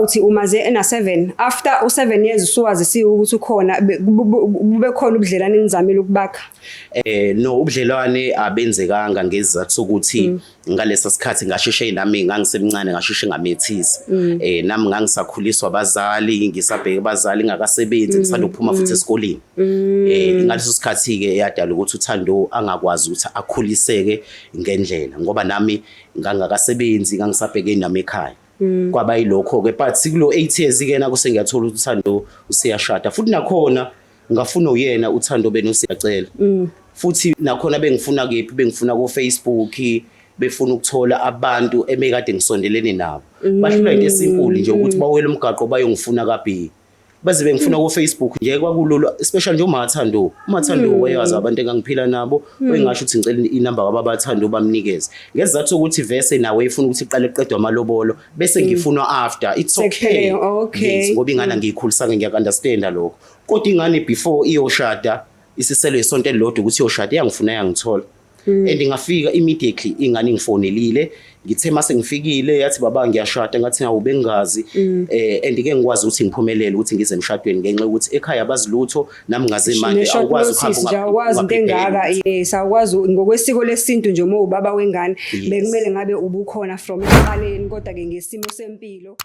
uthi umaze ena7 after u7 years usuwazisiwe ukuthi ukhona bube khona ubudlelane enizamile ukubakha. No, ubudlelwane abenzekanga ngezizathu sokuthi ngalesa sikhathi ngasheshe nami ngangisemncane ngasheshe ngamethisa. Nami ngangisakhuliswa abazali ngisabheka abazali ngakasebenzi ngisanda ukuphuma futhi esikoleni. Ngaleso sikhathi ke yadala ukuthi uThando angakwazi ukuthi akhuliseke ngendlela ngoba nami ngangakasebenzi ngangisabheke nami ekhaya. Kwaba yilokho ke but kulo 8 years ke nako sengiyathola ukuthi uThando usiyashada futhi nakhona ngafuna uyena uThando benosiyacela. Futhi nakhona bengifuna kephi bengifuna ku Facebook befuna ukuthola abantu emekade ngisondelene nabo. Bahlula into esinkulu nje ukuthi bawela umgaqo bayongifuna kaBhi. Baze bengifuna ku Facebook nje kwakulolo especially nje uMathando wayazi abantu engangiphila nabo wengasho ukuthi ngicela inamba kaBathando bamnikeze ngezathu ukuthi verse nawe ifuna ukuthi iqale eqedwe amalobolo bese ngifunwa after it's okay ngoba ingane ngiyikhulisanga ngiyakunderstanda lokho kodwa ingane before iyoshada isiselo isonto elilodwa ukuthi iyoshada yangifuna yangithola and ngafika immediately ingane ngifonelile ngithe mase ngifikile yathi baba ngiyashada ngathi ngawube ngingazi and ke ngikwazi ukuthi ngiphumelele ukuthi ngize emshadweni ngenxa ukuthi ekhaya bazilutho nami ngaze manje awukwazi ukuhamba ngakwazi into engaka yes awukwazi ngokwesiko lesintu nje uma ubaba wengane bekumele ngabe ubukhona from eqaleni kodwa ke ngesimo sempilo